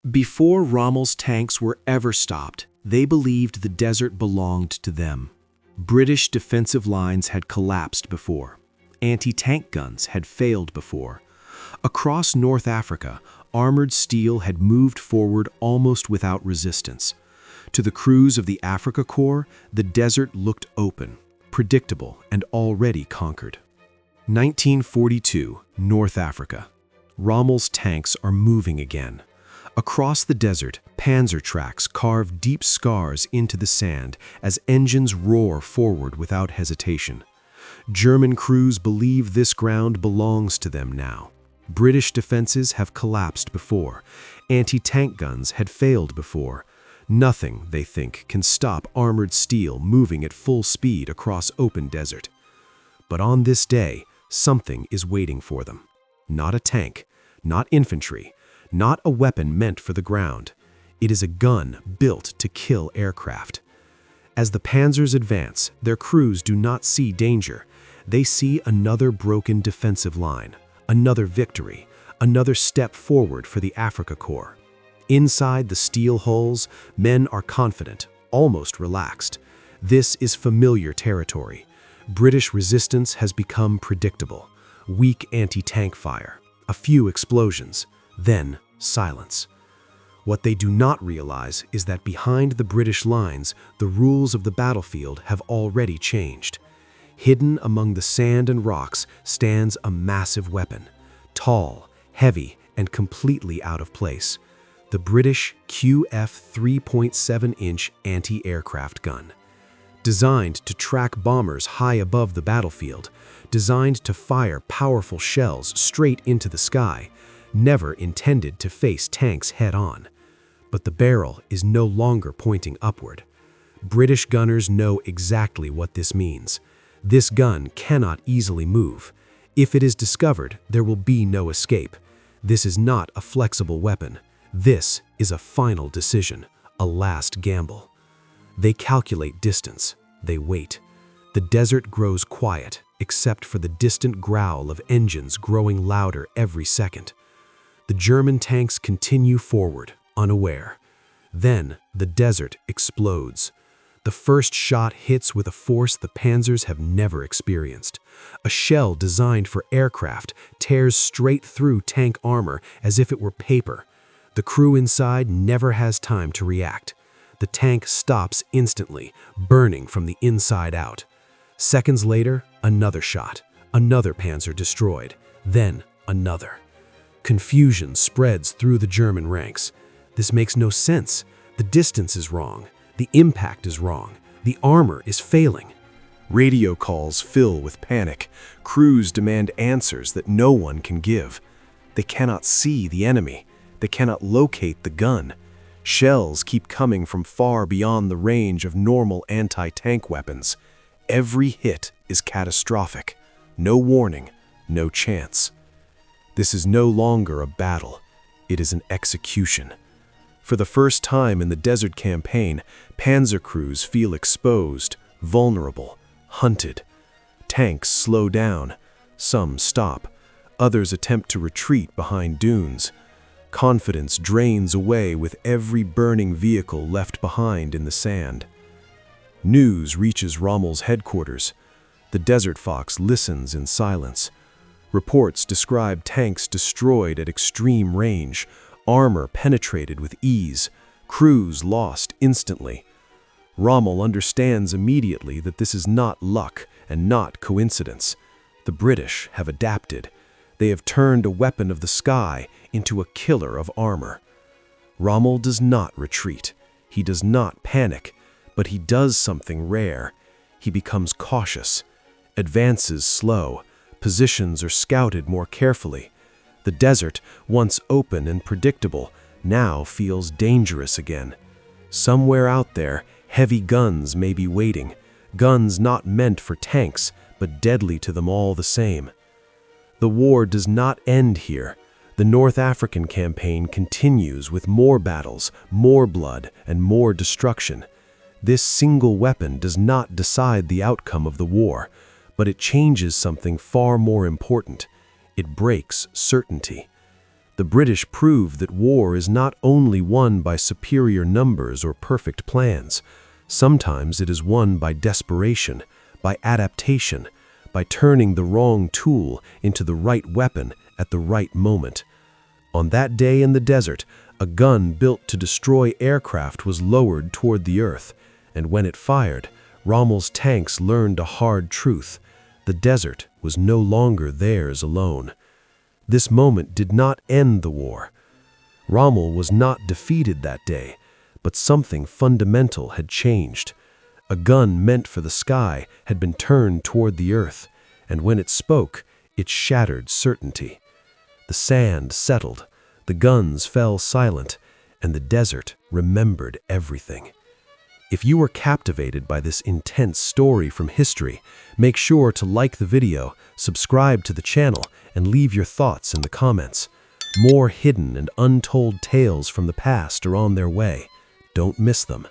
Before Rommel's tanks were ever stopped, they believed the desert belonged to them. British defensive lines had collapsed before. Anti-tank guns had failed before. Across North Africa, armored steel had moved forward almost without resistance. To the crews of the Afrika Korps, the desert looked open, predictable, and already conquered. 1942, North Africa. Rommel's tanks are moving again. Across the desert, panzer tracks carve deep scars into the sand as engines roar forward without hesitation. German crews believe this ground belongs to them now. British defenses have collapsed before. Anti-tank guns had failed before. Nothing, they think, can stop armored steel moving at full speed across open desert. But on this day, something is waiting for them. Not a tank, not infantry, not a weapon meant for the ground. It is a gun built to kill aircraft. As the panzers advance, their crews do not see danger. They see another broken defensive line, another victory, another step forward for the Afrika Korps. Inside the steel hulls, men are confident, almost relaxed. This is familiar territory. British resistance has become predictable. Weak anti-tank fire, a few explosions, then silence. What they do not realize is that behind the British lines, the rules of the battlefield have already changed. Hidden among the sand and rocks stands a massive weapon, tall, heavy, and completely out of place. The British QF 3.7-inch anti-aircraft gun. Designed to track bombers high above the battlefield, designed to fire powerful shells straight into the sky, never intended to face tanks head-on. But the barrel is no longer pointing upward. British gunners know exactly what this means. This gun cannot easily move. If it is discovered, there will be no escape. This is not a flexible weapon. This is a final decision, a last gamble. They calculate distance. They wait. The desert grows quiet, except for the distant growl of engines growing louder every second. The German tanks continue forward, unaware. Then the desert explodes. The first shot hits with a force the panzers have never experienced. A shell designed for aircraft tears straight through tank armor as if it were paper. The crew inside never has time to react. The tank stops instantly, burning from the inside out. Seconds later, another shot, another panzer destroyed, then another. Confusion spreads through the German ranks. This makes no sense. The distance is wrong. The impact is wrong. The armor is failing. Radio calls fill with panic. Crews demand answers that no one can give. They cannot see the enemy. They cannot locate the gun. Shells keep coming from far beyond the range of normal anti-tank weapons. Every hit is catastrophic. No warning, no chance. This is no longer a battle. It is an execution. For the first time in the desert campaign, panzer crews feel exposed, vulnerable, hunted. Tanks slow down. Some stop. Others attempt to retreat behind dunes. Confidence drains away with every burning vehicle left behind in the sand. News reaches Rommel's headquarters. The Desert Fox listens in silence. Reports describe tanks destroyed at extreme range, armor penetrated with ease, crews lost instantly. Rommel understands immediately that this is not luck and not coincidence. The British have adapted. They have turned a weapon of the sky into a killer of armor. Rommel does not retreat. He does not panic, but he does something rare. He becomes cautious. Advances slow. Positions are scouted more carefully. The desert, once open and predictable, now feels dangerous again. Somewhere out there, heavy guns may be waiting. Guns not meant for tanks, but deadly to them all the same. The war does not end here. The North African campaign continues with more battles, more blood, and more destruction. This single weapon does not decide the outcome of the war, but it changes something far more important. It breaks certainty. The British proved that war is not only won by superior numbers or perfect plans. Sometimes it is won by desperation, by adaptation, by turning the wrong tool into the right weapon at the right moment. On that day in the desert, a gun built to destroy aircraft was lowered toward the earth, and when it fired, Rommel's tanks learned a hard truth. The desert was no longer theirs alone. This moment did not end the war. Rommel was not defeated that day, but something fundamental had changed. A gun meant for the sky had been turned toward the earth, and when it spoke, it shattered certainty. The sand settled, the guns fell silent, and the desert remembered everything. If you were captivated by this intense story from history, make sure to like the video, subscribe to the channel, and leave your thoughts in the comments. More hidden and untold tales from the past are on their way. Don't miss them.